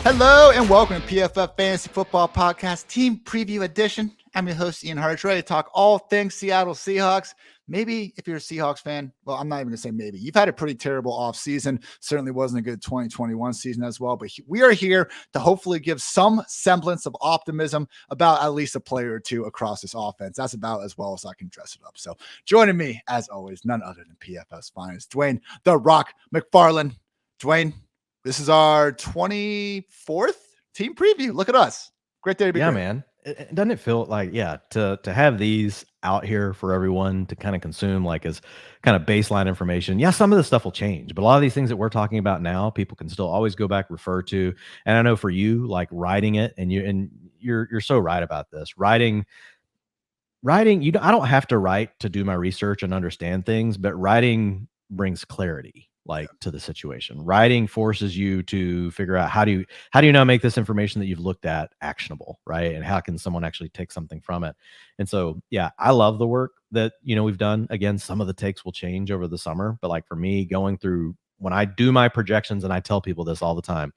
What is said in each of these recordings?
Hello and welcome to PFF Fantasy Football Podcast Team Preview Edition. I'm your host, Ian Hartitz, ready to talk all things Seattle Seahawks. Maybe if you're a Seahawks fan, well, I'm not even going to say maybe. You've had a pretty terrible offseason. Certainly wasn't a good 2021 season as well. But we are here to hopefully give some semblance of optimism about at least a player or two across this offense. That's about as well as I can dress it up. So joining me, as always, none other than PFF's finest, Dwain "The Rock" McFarland. Dwain, this is our 24th team preview. Look at us. Great day to be Yeah, great. man. Doesn't it feel like, to have these out here for everyone to kind of consume, like, as kind of baseline information. Yeah, some of this stuff will change, but a lot of these things that we're talking about now, people can still always go back, refer to. And I know for you, like writing it, and you're so right about this. Writing, I don't have to write to do my research and understand things, but writing brings clarity, like, to the situation. Writing forces you to figure out how do you now make this information that you've looked at actionable, right? And how can someone actually take something from it? And so, yeah, I love the work that, we've done. Again, some of the takes will change over the summer, but like for me, going through when I do my projections, and I tell people this all the time,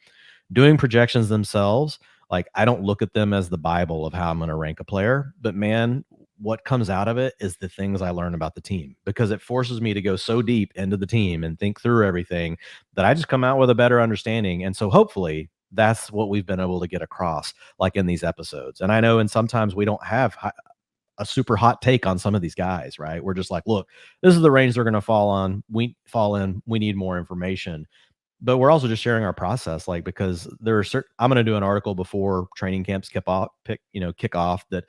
doing projections themselves, like, I don't look at them as the Bible of how I'm going to rank a player, but man, what comes out of it is the things I learn about the team, because it forces me to go so deep into the team and think through everything that I just come out with a better understanding. And so hopefully that's what we've been able to get across, like, in these episodes. And I know, and sometimes we don't have a super hot take on some of these guys, right? We're just like, look, this is the range they're going to fall in. We need more information. But we're also just sharing our process, like, because there are I'm going to do an article before training camps kick off that,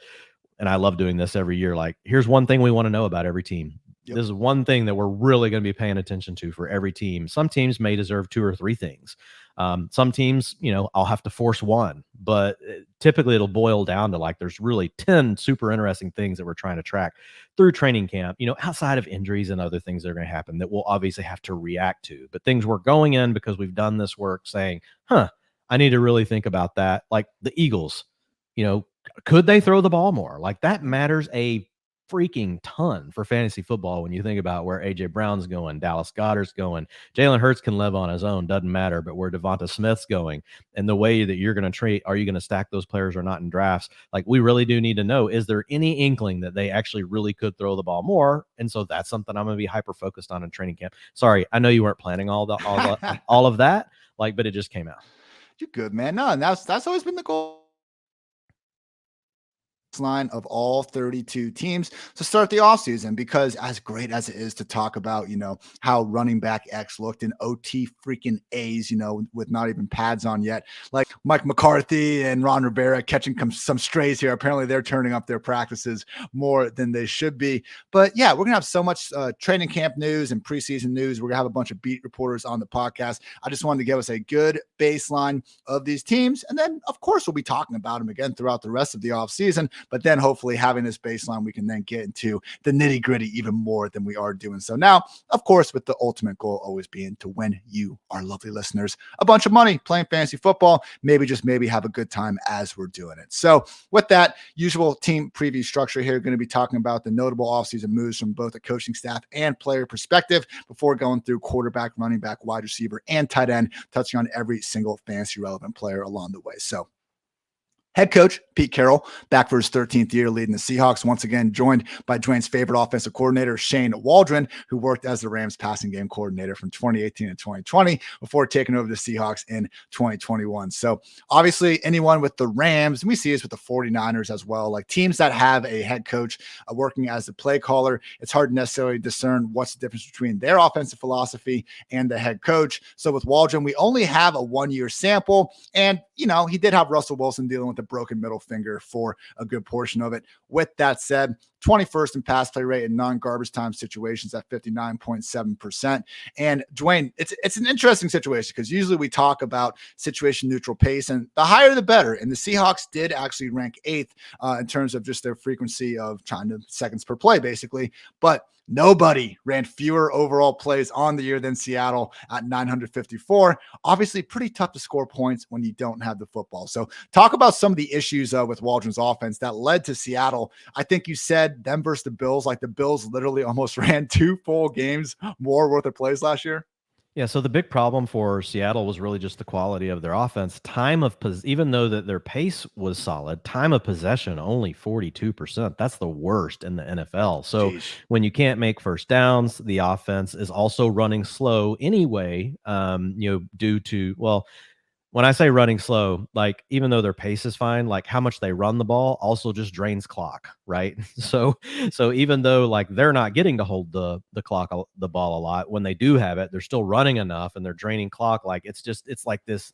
and I love doing this every year. Like, here's one thing we want to know about every team. Yep. This is one thing that we're really going to be paying attention to for every team. Some teams may deserve 2 or 3 things. Some teams, I'll have to force one, but typically it'll boil down to, like, there's really 10 super interesting things that we're trying to track through training camp, outside of injuries and other things that are going to happen that we'll obviously have to react to, but things we're going in because we've done this work saying, I need to really think about that. Like the Eagles, could they throw the ball more? Like, that matters a freaking ton for fantasy football when you think about where AJ Brown's going, Dallas Goedert's going, Jalen Hurts can live on his own, doesn't matter, but where Devonta Smith's going and the way that you're going to trade, are you going to stack those players or not in drafts? Like, we really do need to know, is there any inkling that they actually really could throw the ball more? And so that's something I'm going to be hyper focused on in training camp. Sorry, I know you weren't planning all of that, like, but it just came out. You're good, man. No, and that's always been the goal line of all 32 teams to start the offseason, because as great as it is to talk about, how running back X looked in OT freaking A's, with not even pads on yet, like Mike McCarthy and Ron Rivera catching some strays here. Apparently they're turning up their practices more than they should be. But yeah, we're going to have so much training camp news and preseason news. We're going to have a bunch of beat reporters on the podcast. I just wanted to give us a good baseline of these teams. And then, of course, we'll be talking about them again throughout the rest of the offseason. But then hopefully having this baseline, we can then get into the nitty gritty even more than we are doing so now, of course, with the ultimate goal always being to win you, our lovely listeners, a bunch of money playing fantasy football, maybe have a good time as we're doing it. So with that usual team preview structure here, going to be talking about the notable offseason moves from both a coaching staff and player perspective before going through quarterback, running back, wide receiver, and tight end, touching on every single fantasy relevant player along the way. So head coach Pete Carroll, back for his 13th year leading the Seahawks, once again joined by Dwain's favorite offensive coordinator, Shane Waldron, who worked as the Rams passing game coordinator from 2018 to 2020 before taking over the Seahawks in 2021. So obviously anyone with the Rams, and we see this with the 49ers as well, like teams that have a head coach working as the play caller, it's hard to necessarily discern what's the difference between their offensive philosophy and the head coach. So with Waldron, we only have a 1-year sample, and he did have Russell Wilson dealing with a broken middle finger for a good portion of it. With that said, 21st in pass play rate in non-garbage time situations at 59.7%. And Dwain, it's an interesting situation because usually we talk about situation neutral pace, and the higher the better. And the Seahawks did actually rank 8th in terms of just their frequency of trying to seconds per play, basically. But nobody ran fewer overall plays on the year than Seattle at 954. Obviously, pretty tough to score points when you don't have the football. So talk about some of the issues with Waldron's offense that led to Seattle. I think you said them versus the Bills, like the Bills literally almost ran 2 full games more worth of plays last year. Yeah, so the big problem for Seattle was really just the quality of their offense. Even though that their pace was solid, time of possession only 42%. That's the worst in the NFL. So Jeez. when you can't make first downs, the offense is also running slow anyway. Due to, well, when I say running slow, like, even though their pace is fine, like, how much they run the ball also just drains clock, right? So even though, like, they're not getting to hold the ball a lot, when they do have it, they're still running enough and they're draining clock. Like, it's like this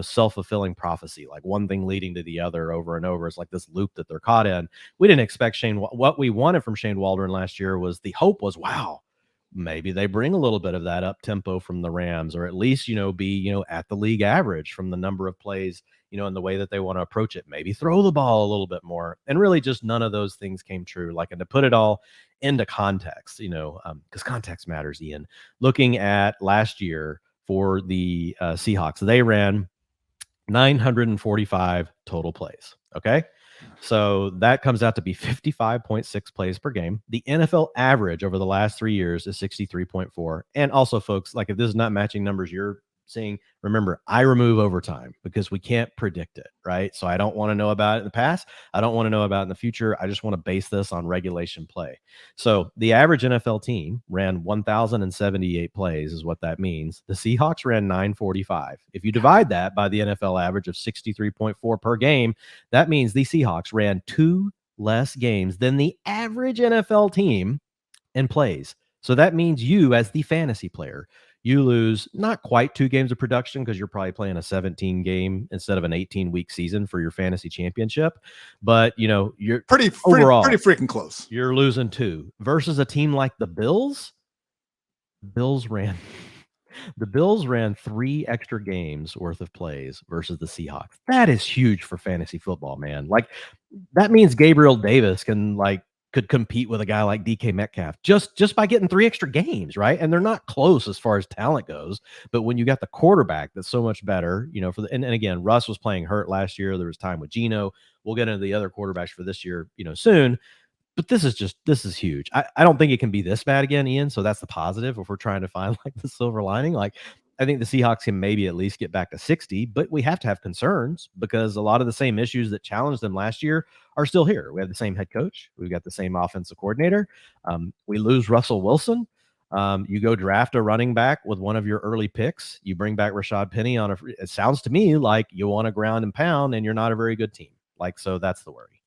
self-fulfilling prophecy, like one thing leading to the other over and over. It's like this loop that they're caught in. We didn't expect what we wanted from Shane Waldron last year. Was the hope was, wow, maybe they bring a little bit of that up tempo from the Rams, or at least, be, at the league average from the number of plays, and the way that they want to approach it, maybe throw the ball a little bit more. And really just none of those things came true. Like, and to put it all into context, because context matters, Ian, looking at last year for the Seahawks, they ran 945 total plays. Okay. So that comes out to be 55.6 plays per game. The NFL average over the last 3 years is 63.4. And also, folks, like, if this is not matching numbers you're seeing, remember, I remove overtime because we can't predict it, right? So I don't want to know about it in the past. I don't want to know about it in the future. I just want to base this on regulation play. So the average NFL team ran 1,078 plays is what that means. The Seahawks ran 945. If you divide that by the NFL average of 63.4 per game, that means the Seahawks ran 2 less games than the average NFL team in plays. So that means you, as the fantasy player, you lose not quite 2 games of production, because you're probably playing a 17 game instead of an 18-week season for your fantasy championship. But, you're overall pretty freaking close. You're losing 2 versus a team like the Bills. The Bills ran 3 extra games worth of plays versus the Seahawks. That is huge for fantasy football, man. Like, that means Gabriel Davis could compete with a guy like DK Metcalf just by getting 3 extra games, right? And they're not close as far as talent goes. But when you got the quarterback that's so much better, and again, Russ was playing hurt last year. There was time with Geno. We'll get into the other quarterbacks for this year, soon. But this is huge. I don't think it can be this bad again, Ian. So that's the positive if we're trying to find like the silver lining. Like, I think the Seahawks can maybe at least get back to 60, but we have to have concerns because a lot of the same issues that challenged them last year are still here. We have the same head coach. We've got the same offensive coordinator. We lose Russell Wilson. You go draft a running back with one of your early picks. You bring back Rashaad Penny it sounds to me like you want to ground and pound, and you're not a very good team. Like, so that's the worry.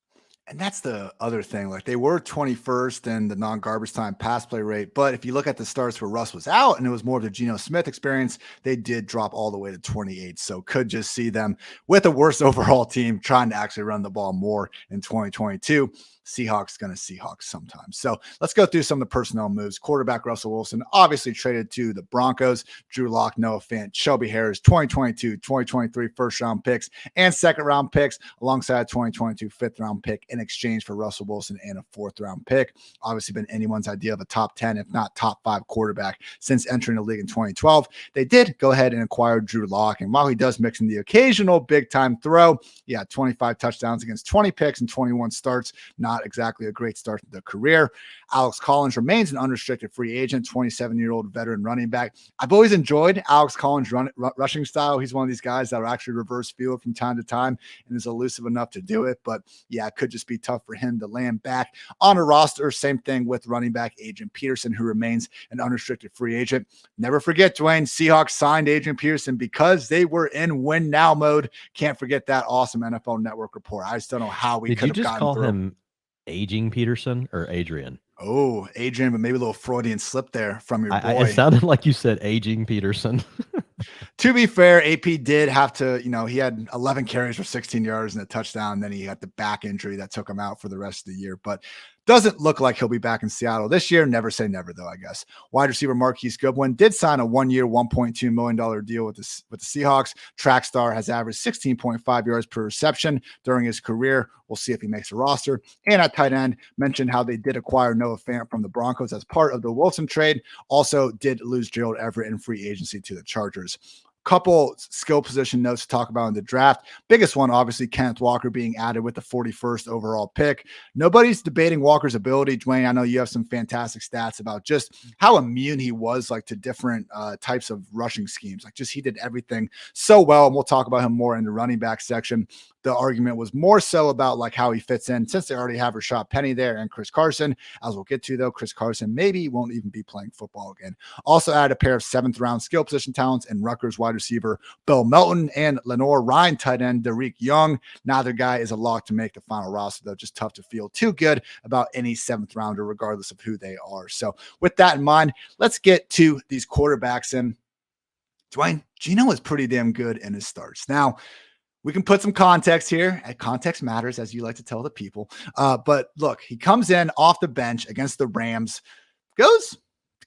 And that's the other thing. Like, they were 21st in the non-garbage time pass play rate. But if you look at the starts where Russ was out and it was more of the Geno Smith experience, they did drop all the way to 28. So could just see them with a worse overall team trying to actually run the ball more in 2022. Seahawks going to Seahawks sometimes. So let's go through some of the personnel moves. Quarterback Russell Wilson obviously traded to the Broncos. Drew Lock, Noah Fant, Shelby Harris, 2022, 2023 first-round picks and second-round picks alongside 2022 fifth-round pick in exchange for Russell Wilson and a fourth-round pick. Obviously been anyone's idea of a top 10, if not top 5 quarterback since entering the league in 2012. They did go ahead and acquire Drew Lock, and while he does mix in the occasional big-time throw, 25 touchdowns against 20 picks and 21 starts. Not exactly a great start to the career. Alex Collins remains an unrestricted free agent, 27-year-old veteran running back. I've always enjoyed Alex Collins' rushing style. He's one of these guys that will actually reverse field from time to time and is elusive enough to do it. But it could just be tough for him to land back on a roster. Same thing with running back Adrian Peterson, who remains an unrestricted free agent. Never forget, Dwayne, Seahawks signed Adrian Peterson because they were in win now mode. Can't forget that awesome NFL Network report. I just don't know how we could have gotten call through. Him Aging Peterson or Adrian? Oh, Adrian, but maybe a little Freudian slip there from your boy. It sounded like you said Aging Peterson. To be fair, AP did have to, he had 11 carries for 16 yards and a touchdown. Then he had the back injury that took him out for the rest of the year. But doesn't look like he'll be back in Seattle this year. Never say never, though, I guess. Wide receiver Marquise Goodwin did sign a 1-year, $1.2 million deal with the Seahawks. Trackstar has averaged 16.5 yards per reception during his career. We'll see if he makes a roster. And at tight end, mentioned how they did acquire Noah Fant from the Broncos as part of the Wilson trade. Also did lose Gerald Everett in free agency to the Chargers. Couple skill position notes to talk about in the draft. Biggest one, obviously, Kenneth Walker being added with the 41st overall pick. Nobody's debating Walker's ability. Dwain, I know you have some fantastic stats about just how immune he was like to different types of rushing schemes. Like just he did everything so well. And we'll talk about him more in the running back section. The argument was more so about like how he fits in since they already have Rashaad Penny there and Chris Carson. As we'll get to, though, Chris Carson maybe won't even be playing football again. Also added a pair of 7th round skill position talents in Rutgers wide receiver Bill Melton and Lenore Ryan tight end Derek Young. Neither guy is a lock to make the final roster, though. Just tough to feel too good about any 7th rounder, regardless of who they are. So with that in mind, let's get to these quarterbacks. And Dwain, Geno is pretty damn good in his starts. Now, we can put some context here. Context matters, as you like to tell the people. But look, he comes in off the bench against the Rams,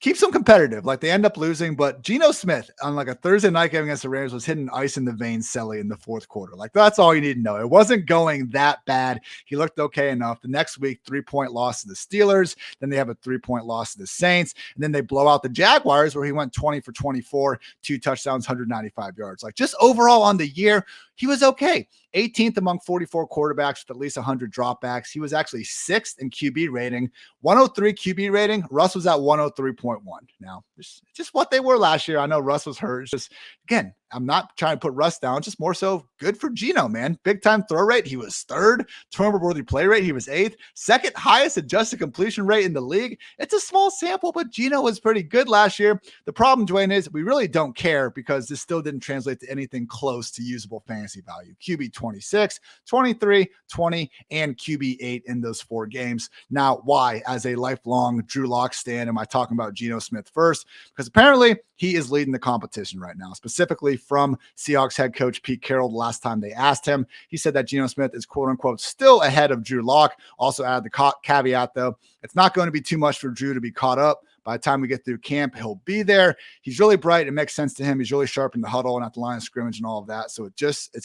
keeps them competitive. Like they end up losing, but Geno Smith on like a Thursday night game against the Rams was hitting ice in the veins Selly in the 4th quarter. Like that's all you need to know. It wasn't going that bad. He looked okay enough. The next week, 3-point loss to the Steelers. Then they have a 3-point loss to the Saints. And then they blow out the Jaguars where he went 20 for 24, 2 touchdowns, 195 yards. Like just overall on the year, he was okay. 18th among 44 quarterbacks with at least 100 dropbacks. He was actually 6th in QB rating, 103 QB rating. Russ was at 103.1. Now, just what they were last year. I know Russ was hurt. It's just, again, I'm not trying to put Russ down, just more so good for Geno, man. Big time throw rate. He was 3rd. Turnover-worthy play rate. He was 8th. 2nd highest adjusted completion rate in the league. It's a small sample, but Geno was pretty good last year. The problem, Dwain, is we really don't care because this still didn't translate to anything close to usable fantasy value. QB 26, 23, 20, and QB 8 in those 4 games. Now, why? As a lifelong Drew Lock stan, am I talking about Geno Smith first? Because apparently he is leading the competition right now, specifically from Seahawks head coach Pete Carroll. The last time they asked him, he said that Geno Smith is quote unquote still ahead of Drew Lock. Also added the caveat though, it's not going to be too much for Drew to be caught up. By the time we get through camp, he'll be there. He's really bright. It makes sense to him. He's really sharp in the huddle and at the line of scrimmage and all of that. So it's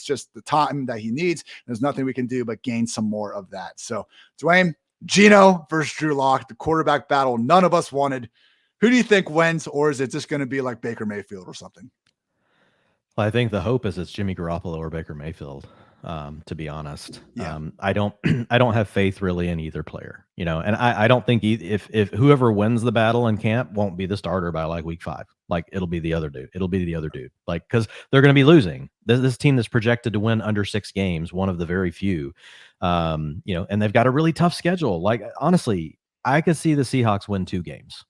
just the time that he needs. There's nothing we can do but gain some more of that. So Dwain, Geno versus Drew Lock, the quarterback battle none of us wanted. Who do you think wins, or is it just going to be like Baker Mayfield or something? Well, I think the hope is it's Jimmy Garoppolo or Baker Mayfield. To be honest, yeah. I don't have faith really in either player, and I don't think if whoever wins the battle in camp won't be the starter by like week 5, like it'll be the other dude, like, cause they're going to be losing this team that's projected to win under 6 games, one of the very few, and they've got a really tough schedule. Like, honestly, I could see the Seahawks win 2 games.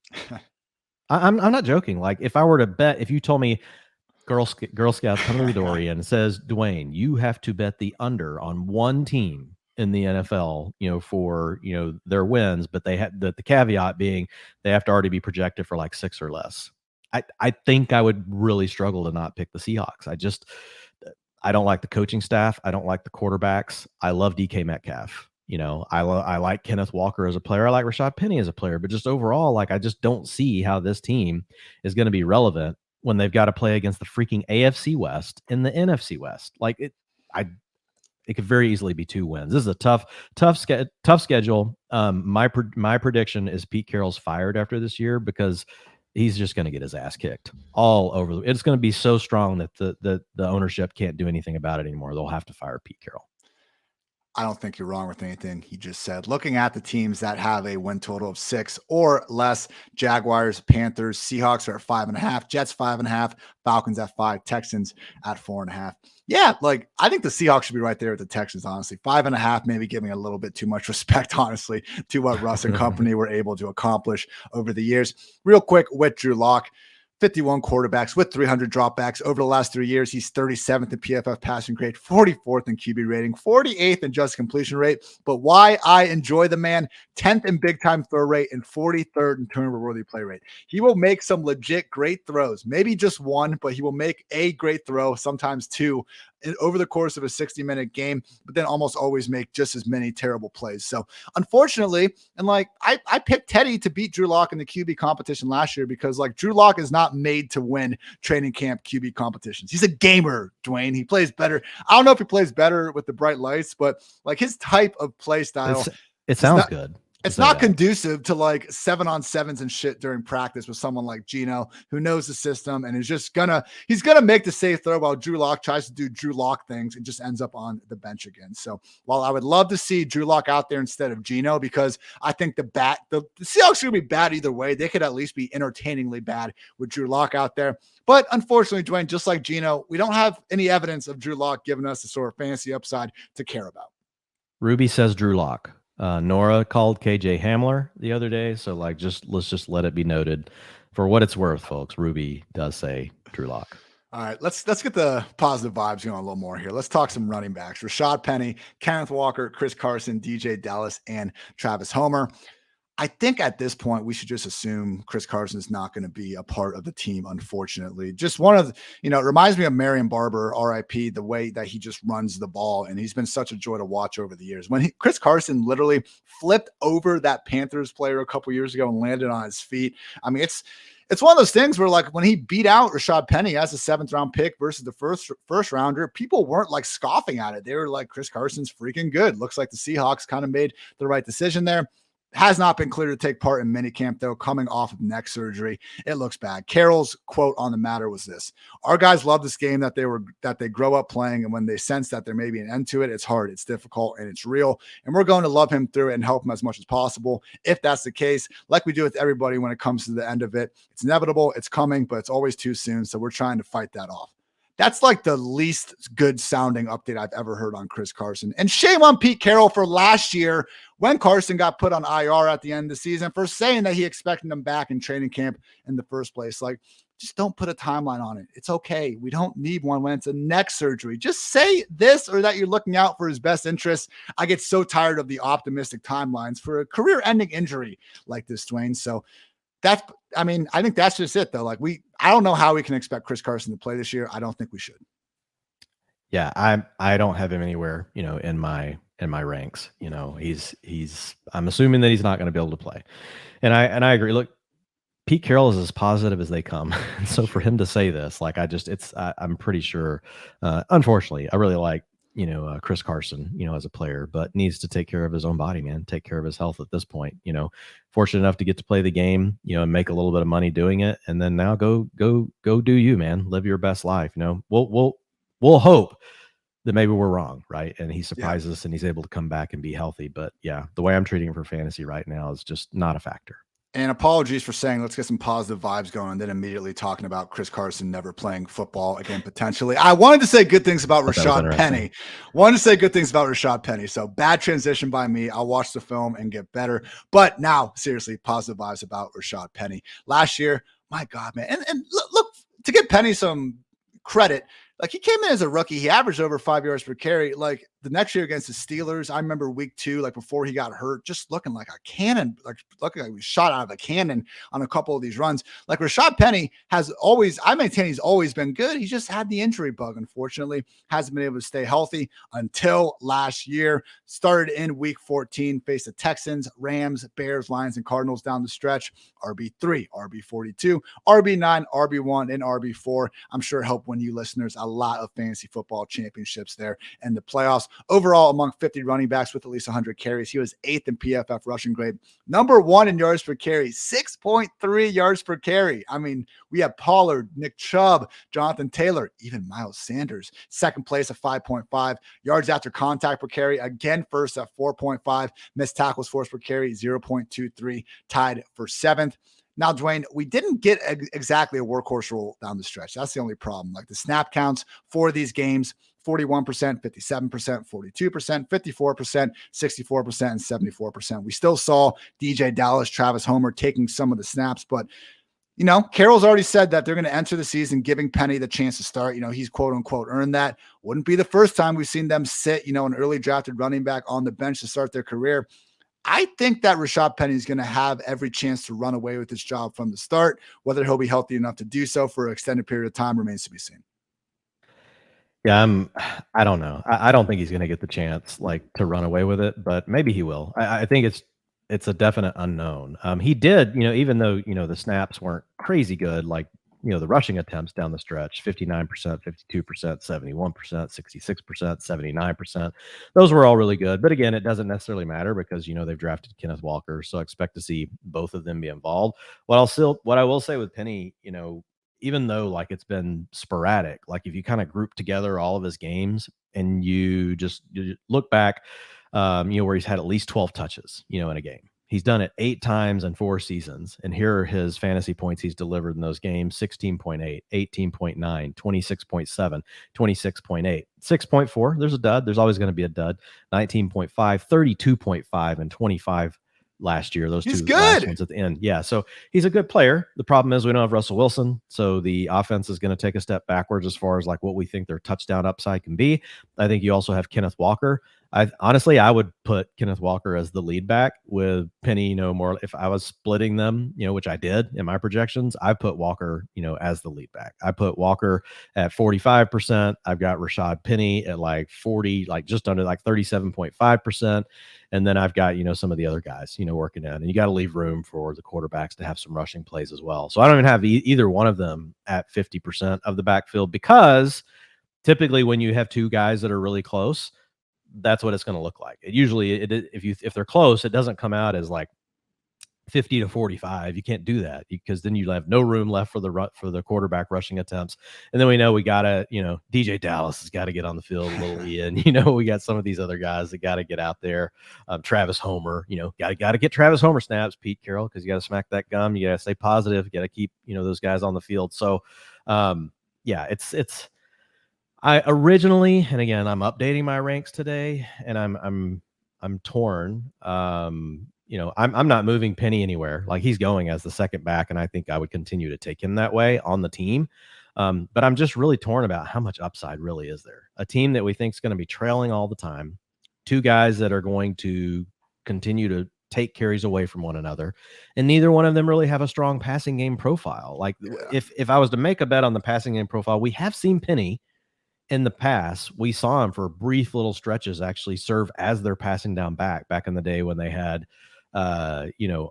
I'm not joking. Like if I were to bet, if you told me, Girl Scouts come to the door and says, Dwain, you have to bet the under on one team in the NFL, for, their wins, but they had the caveat being they have to already be projected for like 6 or less. I think I would really struggle to not pick the Seahawks. I don't like the coaching staff. I don't like the quarterbacks. I love DK Metcalf. I like Kenneth Walker as a player. I like Rashaad Penny as a player, but just overall, like, I just don't see how this team is going to be relevant when they've got to play against the freaking AFC West and the NFC West. Like it could very easily be 2 wins. This is a tough schedule. My prediction is Pete Carroll's fired after this year because he's just going to get his ass kicked all over. It's going to be so strong that the ownership can't do anything about it anymore. They'll have to fire Pete Carroll. I don't think you're wrong with anything he just said. Looking at the teams that have a win total of 6 or less, Jaguars, Panthers, Seahawks are at 5.5, Jets 5.5, Falcons at 5, Texans at 4.5. Yeah, like I think the Seahawks should be right there with the Texans, honestly. 5.5, maybe giving a little bit too much respect, honestly, to what Russ and company were able to accomplish over the years. Real quick with Drew Lock. 51 quarterbacks with 300 dropbacks over the last 3 years. He's 37th in PFF passing grade, 44th in QB rating, 48th in just completion rate. But why I enjoy the man, 10th in big time throw rate and 43rd in turnover worthy play rate. He will make some legit great throws, maybe just one, but he will make a great throw, sometimes 2 over the course of a 60-minute game, but then almost always make just as many terrible plays. So unfortunately, and like I picked Teddy to beat Drew Lock in the QB competition last year because like Drew Lock is not made to win training camp QB competitions. He's a gamer, Dwain. He plays better. I don't know if he plays better with the bright lights, but like his type of play style. It sounds good. it's not conducive to like 7-on-7s and shit during practice with someone like Geno, who knows the system and is just he's gonna make the safe throw while Drew Lock tries to do Drew Lock things and just ends up on the bench again. So while I would love to see Drew Lock out there instead of Geno, because I think the Seahawks are gonna be bad either way, they could at least be entertainingly bad with Drew Lock out there. But unfortunately, Dwain, just like Geno, we don't have any evidence of Drew Lock giving us the sort of fantasy upside to care about. Ruby says Drew Lock. Nora called KJ Hamler the other day, so like let's just let it be noted for what it's worth, folks. Ruby does say Drew Lock. All right, let's get the positive vibes going a little more here. Let's talk some running backs. Rashaad Penny, Kenneth Walker, Chris Carson, DJ Dallas, and Travis Homer. I think at this point, we should just assume Chris Carson is not going to be a part of the team, unfortunately. Just one of the, it reminds me of Marion Barber, RIP, the way that he just runs the ball. And he's been such a joy to watch over the years. When Chris Carson literally flipped over that Panthers player a couple years ago and landed on his feet. I mean, it's one of those things where like when he beat out Rashaad Penny as a 7th round pick versus the first rounder, people weren't like scoffing at it. They were like, Chris Carson's freaking good. Looks like the Seahawks kind of made the right decision there. Has not been clear to take part in minicamp, though, coming off of neck surgery. It looks bad. Carroll's quote on the matter was this: "Our guys love this game that they grow up playing, and when they sense that there may be an end to it, it's hard, it's difficult, and it's real. And we're going to love him through it and help him as much as possible. If that's the case, like we do with everybody when it comes to the end of it, it's inevitable, it's coming, but it's always too soon. So we're trying to fight that off." That's like the least good sounding update I've ever heard on Chris Carson. And shame on Pete Carroll for last year when Carson got put on IR at the end of the season for saying that he expected him back in training camp in the first place. Like, just don't put a timeline on it. It's okay. We don't need one when it's a neck surgery. Just say this or that you're looking out for his best interests. I get so tired of the optimistic timelines for a career-ending injury like this, Dwain. So I think that's just it though. Like I don't know how we can expect Chris Carson to play this year. I don't think we should. Yeah, I don't have him anywhere, in my ranks. I'm assuming that he's not going to be able to play. And I agree. Look, Pete Carroll is as positive as they come. So for him to say this, like I'm pretty sure, unfortunately, I really like, Chris Carson, as a player, but needs to take care of his own body, man, take care of his health at this point, fortunate enough to get to play the game, and make a little bit of money doing it. And then now go do you, man, live your best life. We'll hope that maybe we're wrong. Right. And he surprises us and he's able to come back and be healthy. But yeah, the way I'm treating him for fantasy right now is just not a factor. And apologies for saying, let's get some positive vibes going, and then immediately talking about Chris Carson never playing football again, potentially. I wanted to say good things about Rashaad Penny. So bad transition by me. I'll watch the film and get better. But now, seriously, positive vibes about Rashaad Penny. Last year, my God, man. And look, to give Penny some credit, like he came in as a rookie, he averaged over 5 yards per carry. Like the next year against the Steelers, I remember week 2, like before he got hurt, just looking like a cannon, like looking like he was shot out of a cannon on a couple of these runs. Like Rashaad Penny I maintain he's always been good. He just had the injury bug, unfortunately, hasn't been able to stay healthy until last year. Started in week 14, faced the Texans, Rams, Bears, Lions, and Cardinals down the stretch. RB3, RB42, RB9, RB1, and RB4. I'm sure it helped win you listeners a lot of fantasy football championships there and the playoffs. Overall, among 50 running backs with at least 100 carries, he was 8th in PFF rushing grade, number 1 in yards per carry, 6.3 yards per carry. I mean, we have Pollard, Nick Chubb, Jonathan Taylor, even Miles Sanders. Second place at 5.5 yards after contact per carry. Again, first at 4.5. Missed tackles forced per carry, 0.23, tied for 7th. Now, Dwain, we didn't get exactly a workhorse role down the stretch. That's the only problem. Like the snap counts for these games, 41%, 57%, 42%, 54%, 64%, and 74%. We still saw DJ Dallas, Travis Homer taking some of the snaps, but Carroll's already said that they're going to enter the season giving Penny the chance to start. He's quote unquote earned that. Wouldn't be the first time we've seen them sit, an early drafted running back on the bench to start their career. I think that Rashaad Penny is going to have every chance to run away with his job from the start. Whether he'll be healthy enough to do so for an extended period of time remains to be seen. Yeah, I don't know. I don't think he's going to get the chance to run away with it, but maybe he will. I think it's a definite unknown. He did, even though, the snaps weren't crazy good, the rushing attempts down the stretch, 59%, 52%, 71%, 66%, 79%. Those were all really good. But again, it doesn't necessarily matter because, they've drafted Kenneth Walker. So I expect to see both of them be involved. What I will say with Penny, even though like it's been sporadic, like if you kind of group together all of his games and you look back, where he's had at least 12 touches, in a game. He's done it 8 times in 4 seasons. And here are his fantasy points he's delivered in those games: 16.8, 18.9, 26.7, 26.8, 6.4. There's a dud. There's always going to be a dud. 19.5, 32.5, and 25 last year. Those he's two good. last ones at the end. Yeah. So he's a good player. The problem is we don't have Russell Wilson. So the offense is going to take a step backwards as far as like what we think their touchdown upside can be. I think you also have Kenneth Walker. I would put Kenneth Walker as the lead back with Penny, more if I was splitting them, which I did in my projections. I put Walker, as the lead back. I put Walker at 45%. I've got Rashaad Penny at like 40, like just under like 37.5%. And then I've got, some of the other guys, working in, and you got to leave room for the quarterbacks to have some rushing plays as well. So I don't even have either one of them at 50% of the backfield, because typically when you have 2 guys that are really close, that's what it's going to look like. If they're close, it doesn't come out as like 50 to 45. You can't do that because then you have no room left for the quarterback rushing attempts. And then we know we gotta, DJ Dallas has got to get on the field a little. Ian, we got some of these other guys that got to get out there. Travis Homer, got to get Travis Homer snaps. Pete Carroll, because you got to smack that gum. You got to stay positive. You got to keep those guys on the field. So, it's. I originally, and again, I'm updating my ranks today, and I'm torn. I'm not moving Penny anywhere. Like, he's going as the second back, and I think I would continue to take him that way on the team. But I'm just really torn about how much upside really is there. A team that we think is going to be trailing all the time, 2 guys that are going to continue to take carries away from one another, and neither one of them really have a strong passing game profile. Like, if I was to make a bet on the passing game profile, we have seen Penny in the past. We saw him for brief little stretches actually serve as their passing down back in the day when they had,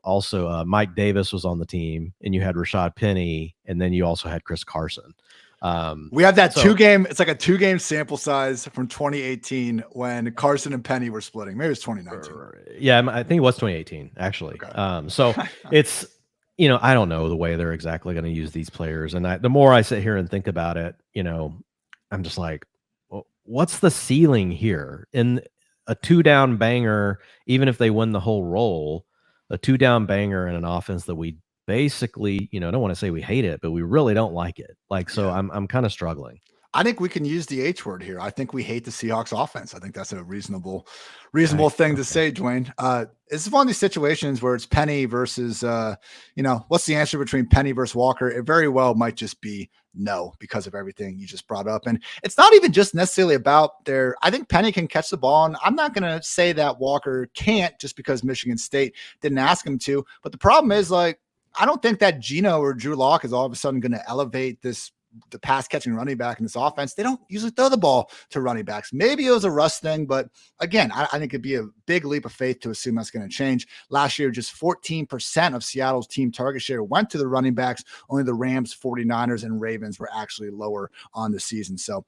also Mike Davis was on the team, and you had Rashaad Penny, and then you also had Chris Carson. We have that 2-game, it's like a 2-game sample size from 2018 when Carson and Penny were splitting. Maybe it's 2019. Yeah, I think it was 2018 actually. Okay. So it's, I don't know the way they're exactly going to use these players. And the more I sit here and think about it, I'm just like, well, what's the ceiling here in a 2-down banger? Even if they win the whole role, a 2-down banger in an offense that we basically, I don't want to say we hate it, but we really don't like it. Like, so I'm kind of struggling. I think we can use the H word here. I think we hate the Seahawks offense. I think that's a reasonable thing to say, Dwayne. It's one of these situations where it's Penny versus, what's the answer between Penny versus Walker? It very well might just be no, because of everything you just brought up. And it's not even just necessarily about I think Penny can catch the ball. And I'm not going to say that Walker can't just because Michigan State didn't ask him to. But the problem is, like, I don't think that Geno or Drew Lock is all of a sudden going to elevate the pass catching running back in this offense. They don't usually throw the ball to running backs. Maybe it was a rust thing, but again, I think it'd be a big leap of faith to assume that's going to change. Last year, just 14% of Seattle's team target share went to the running backs. Only the Rams, 49ers, and Ravens were actually lower on the season. So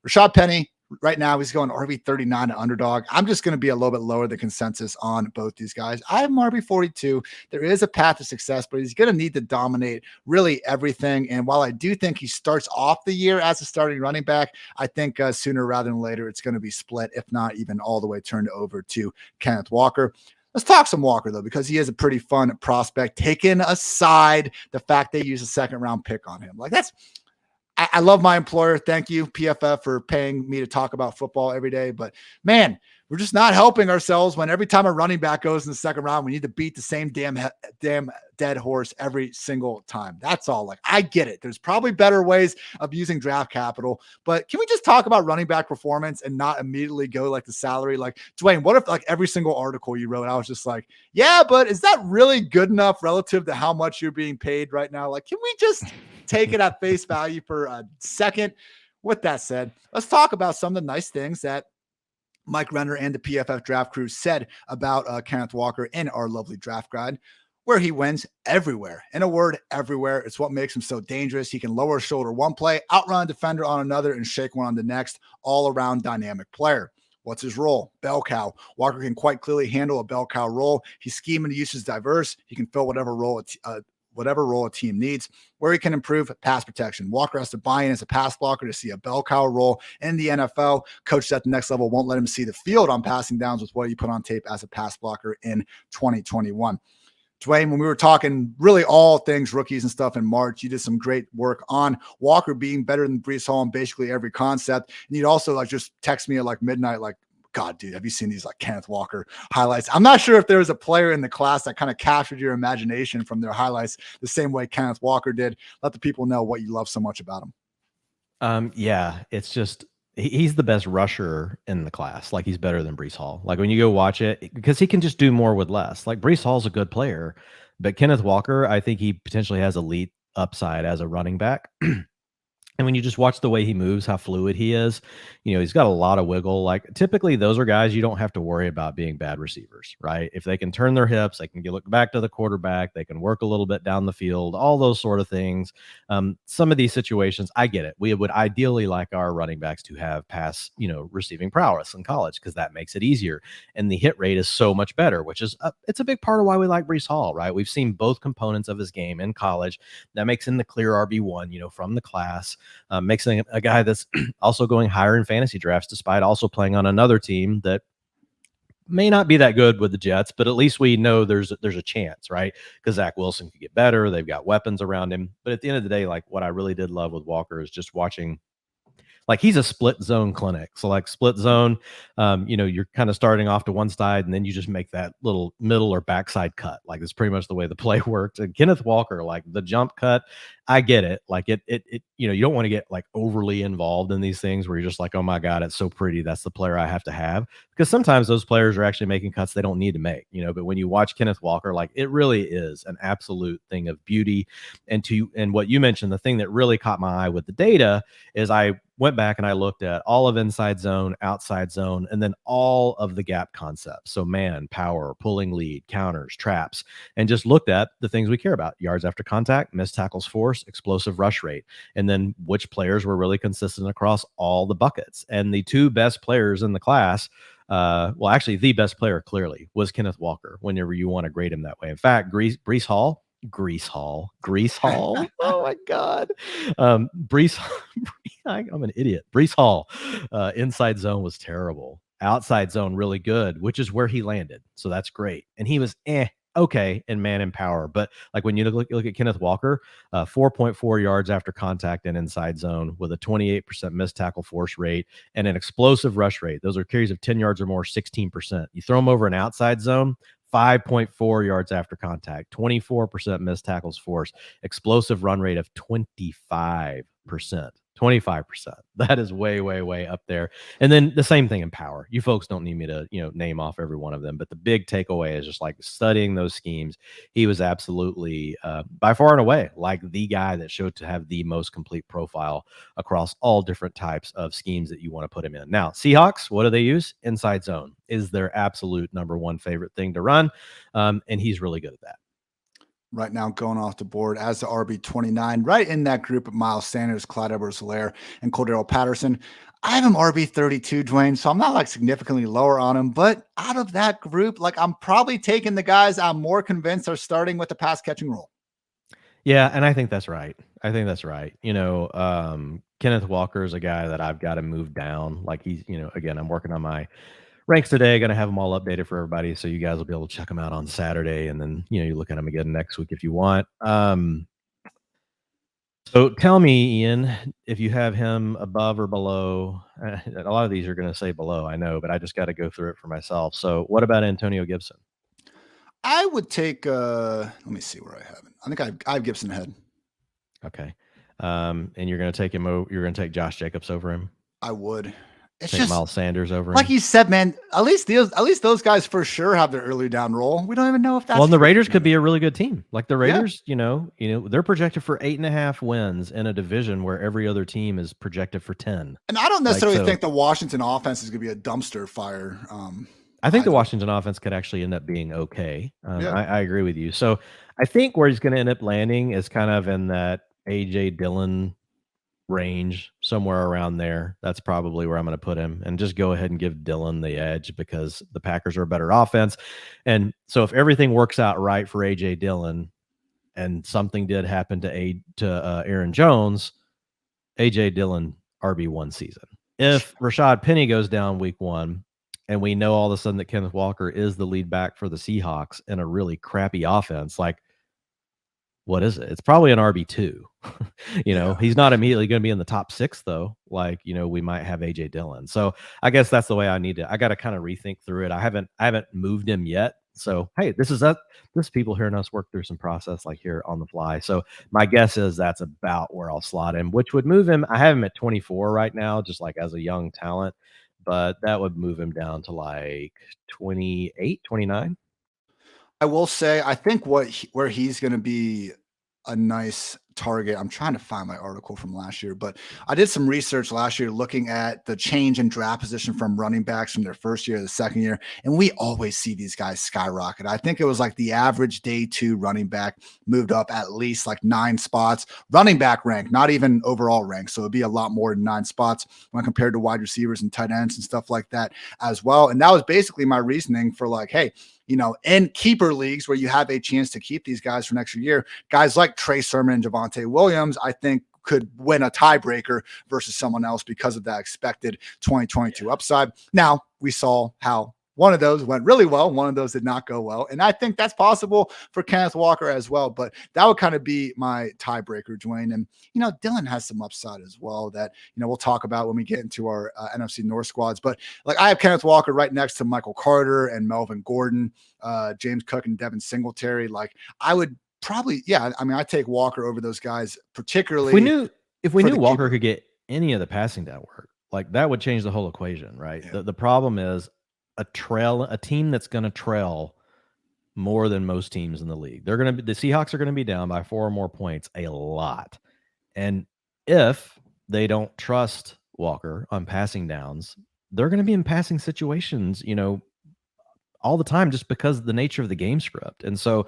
Rashaad Penny, right now, he's going RB 39 to underdog. I'm just going to be a little bit lower than consensus on both these guys. I have him RB 42. There is a path to success, but he's going to need to dominate really everything. And while I do think he starts off the year as a starting running back, I think sooner rather than later, it's going to be split, if not even all the way turned over to Kenneth Walker. Let's talk some Walker, though, because he is a pretty fun prospect, taking aside the fact they use a 2nd-round pick on him. Like, I love my employer. Thank you, PFF, for paying me to talk about football every day. But, man, we're just not helping ourselves when every time a running back goes in the 2nd round, we need to beat the same damn dead horse every single time. That's all. Like, I get it. There's probably better ways of using draft capital. But can we just talk about running back performance and not immediately go like the salary? Like, Dwayne, what if like every single article you wrote, I was just like, yeah, but is that really good enough relative to how much you're being paid right now? Like, can we just take it at face value for a second? With that said, let's talk about some of the nice things that Mike Renner and the PFF draft crew said about Kenneth Walker in our lovely draft guide. where he wins everywhere. In a word, everywhere. It's what makes him so dangerous. He can lower shoulder one play, outrun a defender on another, and shake one on the next. All-around dynamic player. What's his role? Bell cow. Walker can quite clearly handle a bell cow role. His scheme and use is diverse. He can fill whatever role a team needs. Where he can improve, pass protection. Walker has to buy in as a pass blocker to see a bell cow role in the NFL. Coaches at the next level won't let him see the field on passing downs with what he put on tape as a pass blocker in 2021. Dwain, when we were talking really all things rookies and stuff in March, you did some great work on Walker being better than Breece Hall in basically every concept. And you'd also like just text me at like midnight, like, God, dude, have you seen these like Kenneth Walker highlights? I'm not sure if there was a player in the class that kind of captured your imagination from their highlights the same way Kenneth Walker did. Let the people know what you love so much about him. Yeah, it's just he's the best rusher in the class. Like he's better than Breece Hall. Like when you go watch it, because he can just do more with less. Like Breece Hall's a good player, but Kenneth Walker, I think he potentially has elite upside as a running back. And when you just watch the way he moves, how fluid he is, he's got a lot of wiggle. Like typically those are guys you don't have to worry about being bad receivers, right? If they can turn their hips, they can look back to the quarterback, they can work a little bit down the field, all those sort of things. Some of these situations, I get it. We would ideally like our running backs to have pass, receiving prowess in college because that makes it easier. And the hit rate is so much better, which is, it's a big part of why we like Breece Hall, right? We've seen both components of his game in college. That makes him the clear RB1, from the class. Makes him a guy that's also going higher in fantasy drafts, despite also playing on another team that may not be that good with the Jets, but at least we know there's a chance, right? Because Zach Wilson could get better. They've got weapons around him. But at the end of the day, like what I really did love with Walker is just watching. Like he's a split zone clinic. So like split zone, you're kind of starting off to one side and then you just make that little middle or backside cut. Like it's pretty much the way the play worked. And Kenneth Walker, like the jump cut, I get it. Like it, you don't want to get like overly involved in these things where you're just like, oh my God, it's so pretty. That's the player I have to have. Because sometimes those players are actually making cuts they don't need to make, but when you watch Kenneth Walker, like it really is an absolute thing of beauty. And what you mentioned, the thing that really caught my eye with the data is I went back and I looked at all of inside zone, outside zone, and then all of the gap concepts. So man, power, pulling lead, counters, traps, and just looked at the things we care about: yards after contact, missed tackles force, explosive rush rate, and then which players were really consistent across all the buckets. And the two best players in the class, actually the best player clearly was Kenneth Walker whenever you want to grade him that way. In fact, Breece Hall. Oh my God. I'm an idiot. Breece Hall, inside zone was terrible. Outside zone, really good, which is where he landed. So that's great. And he was okay in man and power. But like when you look at Kenneth Walker, 4.4 yards after contact and inside zone with a 28% missed tackle force rate and an explosive rush rate. Those are carries of 10 yards or more, 16%. You throw them over an outside zone, 5.4 yards after contact, 24% missed tackles force, explosive run rate of 25%. 25%. That is way, way, way up there. And then the same thing in power. You folks don't need me to, name off every one of them, but the big takeaway is just like studying those schemes. He was absolutely by far and away like the guy that showed to have the most complete profile across all different types of schemes that you want to put him in. Now, Seahawks, what do they use? Inside zone is their absolute number one favorite thing to run. And he's really good at that. Right now going off the board as the RB29, right in that group of Miles Sanders, Clyde Edwards-Helaire, and Cordero Patterson. I have him RB32, Dwain, so I'm not like significantly lower on him, but out of that group, like I'm probably taking the guys I'm more convinced are starting with the pass catching role. Yeah, and I think that's right. Kenneth Walker is a guy that I've got to move down. Like he's, again, I'm working on my ranks today. Going to have them all updated for everybody, so you guys will be able to check them out on Saturday, and then you look at them again next week if you want. So tell me, Ian, if you have him above or below. A lot of these are going to say below, I know, but I just got to go through it for myself. So what about Antonio Gibson? I would take. Let me see where I have it. I think I have Gibson ahead. Okay, and you're going to take him. You're going to take Josh Jacobs over him. I would. It's take just Miles Sanders over him. Like you said, man. At least those guys for sure have their early down role. We don't even know if that's. Well, and the Raiders could be a really good team. Like the Raiders, they're projected for 8.5 wins in a division where every other team is projected for 10. And I don't necessarily think the Washington offense is going to be a dumpster fire. I think the Washington offense could actually end up being okay. Yeah. I agree with you. So I think where he's going to end up landing is kind of in that AJ Dillon range, somewhere around there. That's probably where I'm going to put him, and just go ahead and give Dillon the edge because the Packers are a better offense. And so if everything works out right for AJ Dillon, and something did happen to Aaron Jones, AJ Dillon RB1 season. If Rashaad Penny goes down week 1, and we know all of a sudden that Kenneth Walker is the lead back for the Seahawks in a really crappy offense, like, what is it? It's probably an RB2. He's not immediately going to be in the top 6 though. Like, we might have AJ Dillon. So I guess that's the way I got to kind of rethink through it. I haven't moved him yet. So, hey, this is people hearing us work through some process like here on the fly. So my guess is that's about where I'll slot him, which would move him. I have him at 24 right now, just like as a young talent, but that would move him down to like 28, 29. I will say, I think where he's going to be a nice target. I'm trying to find my article from last year, but I did some research last year looking at the change in draft position from running backs from their first year to the second year. And we always see these guys skyrocket. I think it was like the average day 2 running back moved up at least like 9 spots, running back rank, not even overall rank. So it'd be a lot more than 9 spots when compared to wide receivers and tight ends and stuff like that as well. And that was basically my reasoning for like, hey, in keeper leagues where you have a chance to keep these guys for next year, guys like Trey Sermon and Javonte Williams, I think could win a tiebreaker versus someone else because of that expected 2022 upside. Now, we saw how one of those went really well. One of those did not go well. And I think that's possible for Kenneth Walker as well. But that would kind of be my tiebreaker, Dwain. And, Dillon has some upside as well that, we'll talk about when we get into our NFC North squads. But like I have Kenneth Walker right next to Michael Carter and Melvin Gordon, James Cook and Devin Singletary. Like I would probably, I take Walker over those guys, particularly. If we knew Walker could get any of the passing down work, like that would change the whole equation, right? Yeah. The problem is, a team that's going to trail more than most teams in the league. The Seahawks are going to be down by 4 or more points a lot. And if they don't trust Walker on passing downs, they're going to be in passing situations, all the time just because of the nature of the game script. And so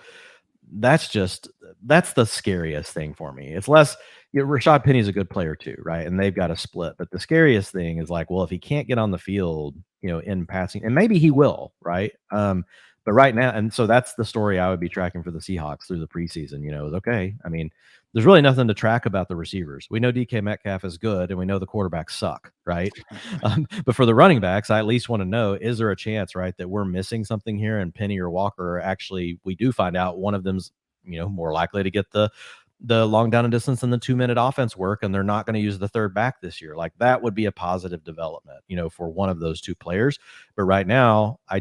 that's the scariest thing for me. It's less, Rashaad Penny's a good player too, right? And they've got a split. But the scariest thing is like, well, if he can't get on the field, in passing, and maybe he will, right? But right now, and so that's the story I would be tracking for the Seahawks through the preseason. Is okay. I mean, there's really nothing to track about the receivers. We know DK Metcalf is good, and we know the quarterbacks suck, right? But for the running backs, I at least want to know, is there a chance, right, that we're missing something here, and Penny or Walker are actually, we do find out one of them's, more likely to get the long down and distance and the 2-minute offense work, and they're not going to use the third back this year. Like that would be a positive development, for one of those 2 players. But right now, I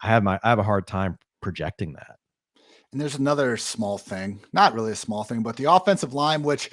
have a hard time projecting that. And there's another small thing, not really a small thing, but the offensive line, which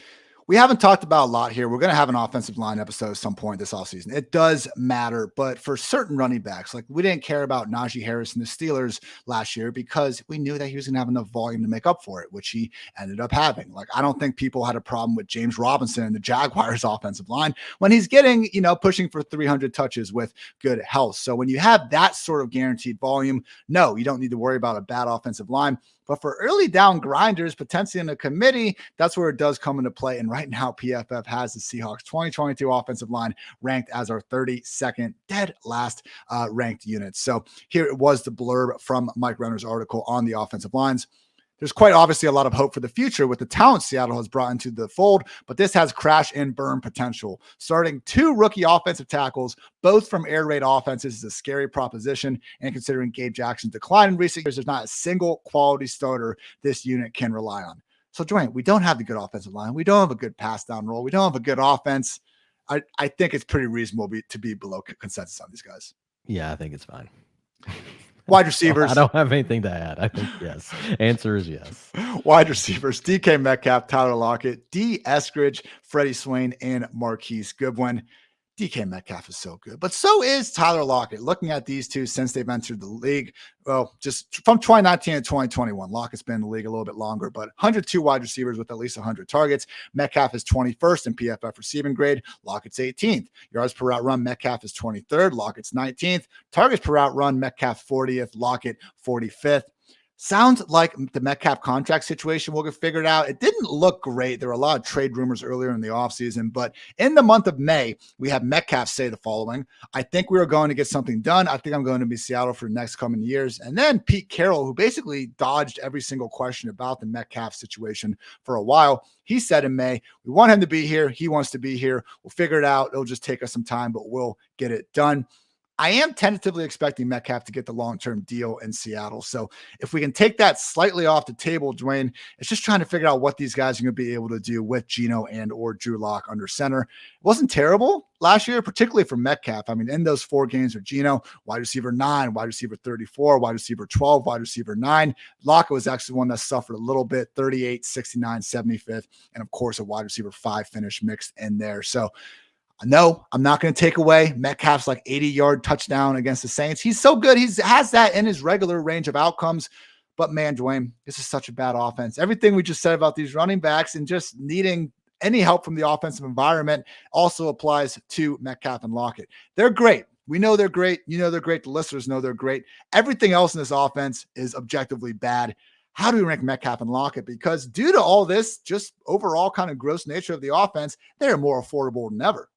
we haven't talked about a lot here. We're going to have an offensive line episode at some point this offseason. It does matter, but for certain running backs, like we didn't care about Najee Harris and the Steelers last year because we knew that he was going to have enough volume to make up for it, which he ended up having. Like I don't think people had a problem with James Robinson and the Jaguars offensive line when he's getting, pushing for 300 touches with good health. So when you have that sort of guaranteed volume, no, you don't need to worry about a bad offensive line. But for early down grinders, potentially in a committee, that's where it does come into play. And right now, PFF has the Seahawks 2022 offensive line ranked as our 32nd dead last ranked unit. So here it was the blurb from Mike Renner's article on the offensive lines. There's quite obviously a lot of hope for the future with the talent Seattle has brought into the fold, but this has crash and burn potential. Starting 2 rookie offensive tackles, both from air raid offenses, is a scary proposition. And considering Gabe Jackson's decline in recent years, there's not a single quality starter this unit can rely on. So, Dwain, we don't have the good offensive line. We don't have a good pass down roll. We don't have a good offense. I think it's pretty reasonable to be below consensus on these guys. Yeah, I think it's fine. Wide receivers. I don't have anything to add. I think yes. Answer is yes. Wide receivers, DK Metcalf, Tyler Lockett, D. Eskridge, Freddie Swain, and Marquise Goodwin. DK Metcalf is so good, but so is Tyler Lockett. Looking at these two since they've entered the league, well, just from 2019 to 2021, Lockett's been in the league a little bit longer, but 102 wide receivers with at least 100 targets. Metcalf is 21st in PFF receiving grade. Lockett's 18th. Yards per route run, Metcalf is 23rd. Lockett's 19th. Targets per route run, Metcalf 40th. Lockett 45th. Sounds like the Metcalf contract situation will get figured out. It didn't look great. There were a lot of trade rumors earlier in the offseason, but in the month of May, we have Metcalf say the following: I think we are going to get something done. I think I'm going to be Seattle for the next coming years. And then Pete Carroll, who basically dodged every single question about the Metcalf situation for a while, he said in May, we want him to be here. He wants to be here. We'll figure it out. It'll just take us some time, but we'll get it done. I am tentatively expecting Metcalf to get the long-term deal in Seattle. So if we can take that slightly off the table, Dwain, it's just trying to figure out what these guys are going to be able to do with Geno and or Drew Lock under center. It wasn't terrible last year, particularly for Metcalf. I mean, in those 4 games with Geno, wide receiver 9, wide receiver 34, wide receiver 12, wide receiver 9. Lockett was actually one that suffered a little bit, 38, 69, 75th, and of course a wide receiver 5 finish mixed in there. So no, I'm not going to take away Metcalf's like 80-yard touchdown against the Saints. He's so good. He has that in his regular range of outcomes. But man, Dwain, this is such a bad offense. Everything we just said about these running backs and just needing any help from the offensive environment also applies to Metcalf and Lockett. They're great. We know they're great. You know they're great. The listeners know they're great. Everything else in this offense is objectively bad. How do we rank Metcalf and Lockett? Because due to all this, just overall kind of gross nature of the offense, they're more affordable than ever.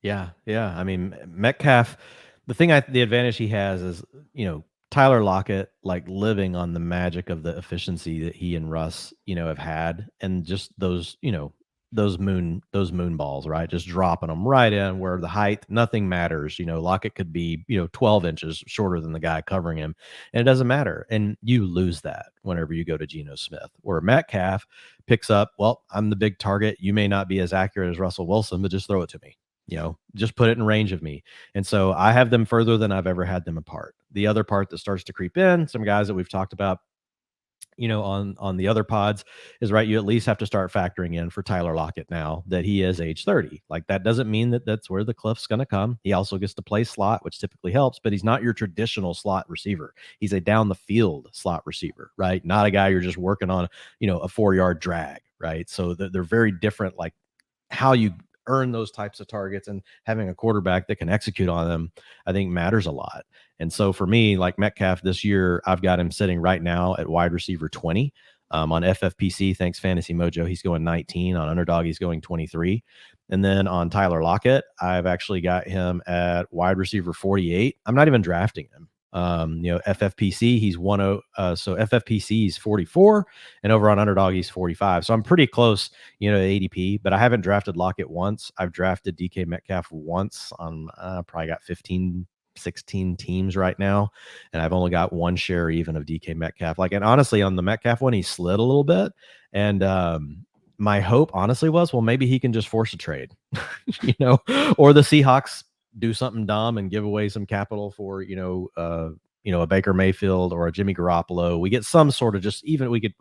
Yeah. I mean, Metcalf, the advantage he has is, Tyler Lockett, like living on the magic of the efficiency that he and Russ, have had, and just those, those moon balls, right? Just dropping them right in where the height, nothing matters. Lockett could be, 12 inches shorter than the guy covering him, and it doesn't matter. And you lose that whenever you go to Geno Smith, where Metcalf picks up, well, I'm the big target. You may not be as accurate as Russell Wilson, but just throw it to me. Just put it in range of me. And so I have them further than I've ever had them apart. The other part that starts to creep in, some guys that we've talked about, on the other pods is, right, you at least have to start factoring in for Tyler Lockett now that he is age 30. Like, that doesn't mean that that's where the cliff's going to come. He also gets to play slot, which typically helps, but he's not your traditional slot receiver. He's a down the field slot receiver, right? Not a guy you're just working on, a 4-yard drag, right? So they're very different, like how you earn those types of targets, and having a quarterback that can execute on them, I think matters a lot. And so for me, like Metcalf this year, I've got him sitting right now at wide receiver 20. On FFPC, thanks Fantasy Mojo, he's going 19. On Underdog, he's going 23. And then on Tyler Lockett, I've actually got him at wide receiver 48. I'm not even drafting him. FFPC, he's 10. So FFPC, he's 44, and over on Underdog, he's 45. So I'm pretty close, ADP, but I haven't drafted Lockett once. I've drafted DK Metcalf once on probably got 15, 16 teams right now, and I've only got one share even of DK Metcalf. And honestly, on the Metcalf one, he slid a little bit, and my hope honestly was, well, maybe he can just force a trade, or the Seahawks do something dumb and give away some capital for, a Baker Mayfield or a Jimmy Garoppolo. We get some sort of we could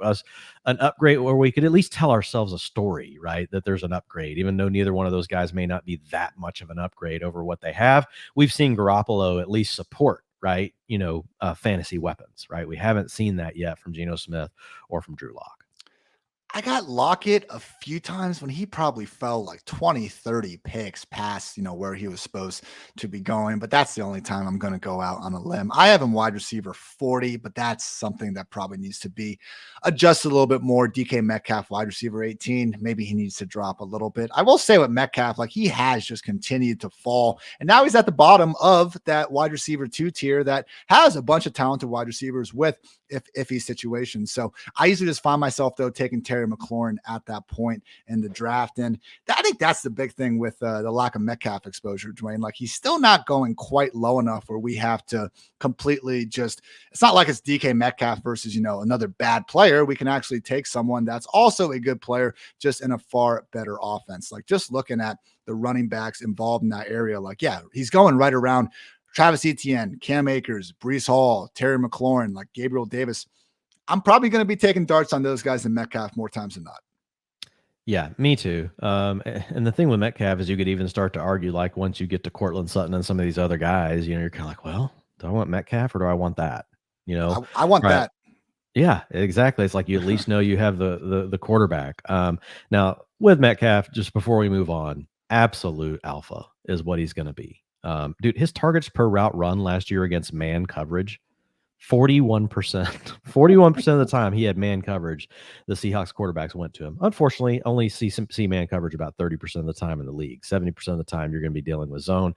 an upgrade where we could at least tell ourselves a story, right? That there's an upgrade, even though neither one of those guys may not be that much of an upgrade over what they have. We've seen Garoppolo at least support, right? Fantasy weapons, right? We haven't seen that yet from Geno Smith or from Drew Lock. I got Lockett a few times when he probably fell like 20, 30 picks past, where he was supposed to be going. But that's the only time I'm going to go out on a limb. I have him wide receiver 40, but that's something that probably needs to be adjusted a little bit more. DK Metcalf, wide receiver 18. Maybe he needs to drop a little bit. I will say with Metcalf, like, he has just continued to fall. And now he's at the bottom of that wide receiver 2 tier that has a bunch of talented wide receivers with iffy situations. So I usually just find myself, though, taking Terry McLaurin at that point in the draft. And I think that's the big thing with the lack of Metcalf exposure, Dwain. Like, he's still not going quite low enough where we have to completely it's not like it's DK Metcalf versus, another bad player. We can actually take someone that's also a good player, just in a far better offense. Like, just looking at the running backs involved in that area, like, yeah, he's going right around Travis Etienne, Cam Akers, Breece Hall, Terry McLaurin, like Gabriel Davis. I'm probably going to be taking darts on those guys in Metcalf more times than not. Yeah, me too. And the thing with Metcalf is you could even start to argue, like, once you get to Cortland Sutton and some of these other guys, you're kind of like, well, do I want Metcalf or do I want that? I want Right? that. Yeah, exactly. It's like you at least know you have the quarterback. Now with Metcalf, just before we move on, absolute alpha is what he's going to be. Dude, his targets per route run last year against man coverage 41%. 41% of the time he had man coverage, the Seahawks quarterbacks went to him. Unfortunately, only see man coverage about 30% of the time in the league. 70% of the time you're going to be dealing with zone.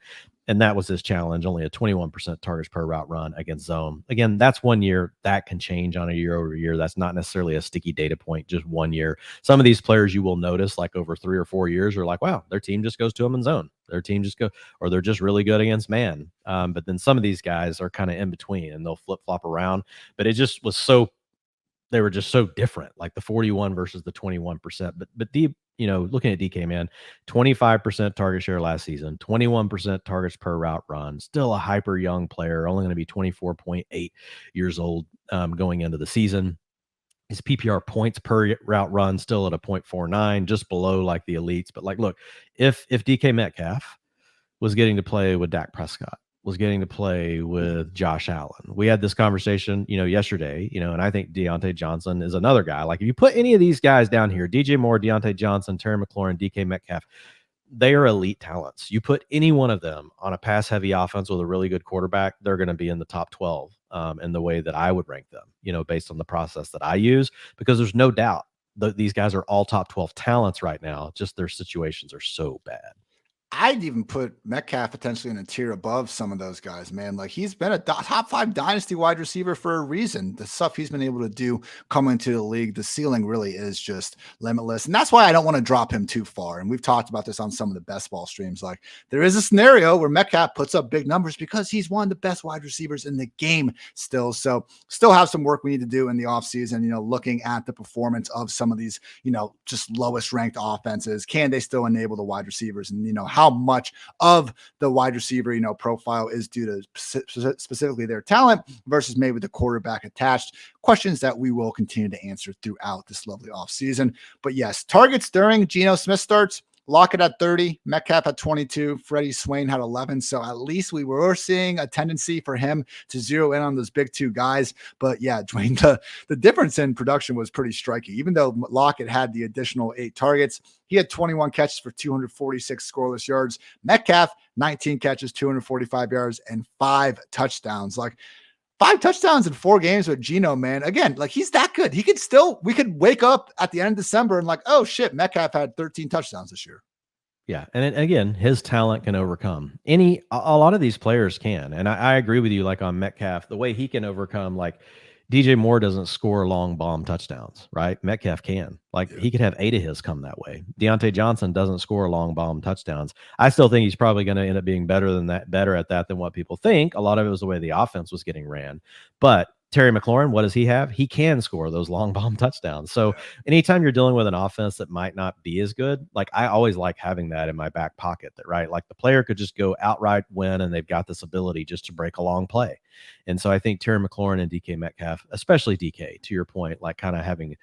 And that was his challenge, only a 21% targets per route run against zone. Again, that's 1 year. That can change on a year over year. That's not necessarily a sticky data point, just 1 year. Some of these players you will notice like over 3 or 4 years are like, wow, their team just goes to them in zone. Their team just go, or they're just really good against man. But then some of these guys are kind of in between and they'll flip flop around. But it just was they were just so different, like the 41 versus the 21%. But looking at DK, man, 25% target share last season, 21% targets per route run, still a hyper young player, only going to be 24.8 years old going into the season. His PPR points per route run still at a 0.49, just below like the elites. But like, look, if DK Metcalf was getting to play with Dak Prescott, was getting to play with Josh Allen, we had this conversation, yesterday, and I think Deontay Johnson is another guy. Like if you put any of these guys down here, DJ Moore, Deontay Johnson, Terry McLaurin, DK Metcalf, they are elite talents. You put any one of them on a pass heavy offense with a really good quarterback, they're going to be in the top 12 in the way that I would rank them, based on the process that I use, because there's no doubt that these guys are all top 12 talents right now. Just their situations are so bad. I'd even put Metcalf potentially in a tier above some of those guys, man. Like he's been a top 5 dynasty wide receiver for a reason. The stuff he's been able to do coming into the league, the ceiling really is just limitless. And that's why I don't want to drop him too far. And we've talked about this on some of the best ball streams. Like there is a scenario where Metcalf puts up big numbers because he's one of the best wide receivers in the game still. So still have some work we need to do in the offseason, looking at the performance of some of these, just lowest ranked offenses. Can they still enable the wide receivers? And, how much of the wide receiver, profile is due to specifically their talent versus maybe the quarterback attached. Questions that we will continue to answer throughout this lovely offseason. But yes, targets during Geno Smith starts. Lockett at 30, Metcalf at 22, Freddie Swain had 11. So at least we were seeing a tendency for him to zero in on those big two guys. But yeah, Dwain, the difference in production was pretty striking. Even though Lockett had the additional 8 targets, he had 21 catches for 246 scoreless yards. Metcalf, 19 catches, 245 yards, and 5 touchdowns. Like 5 touchdowns in 4 games with Geno, man. Again, like he's that good. We could wake up at the end of December and like, oh shit, Metcalf had 13 touchdowns this year. Yeah. And again, his talent can overcome a lot of these players can. And I agree with you, like on Metcalf, the way he can overcome, like DJ Moore doesn't score long bomb touchdowns, right? Metcalf can. Like he could have 8 of his come that way. Deontay Johnson doesn't score long bomb touchdowns. I still think he's probably going to end up being better at that than what people think. A lot of it was the way the offense was getting ran. But Terry McLaurin, what does he have? He can score those long bomb touchdowns. So anytime you're dealing with an offense that might not be as good, like I always like having that in my back pocket, that right, like the player could just go outright win and they've got this ability just to break a long play. And so I think Terry McLaurin and DK Metcalf, especially DK, to your point, like kind of having,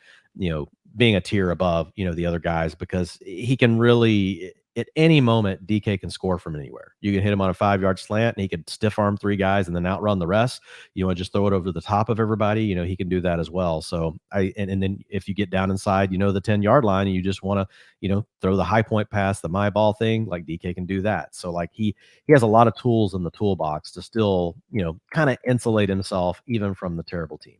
being a tier above, the other guys, because he can really, at any moment, DK can score from anywhere. You can hit him on a 5-yard slant and he could stiff arm 3 guys and then outrun the rest. You want to just throw it over the top of everybody, he can do that as well. So and then if you get down inside, the 10-yard line and you just want to, throw the high point pass, the my ball thing, like DK can do that. So like he has a lot of tools in the toolbox to still, kind of insulate himself even from the terrible team.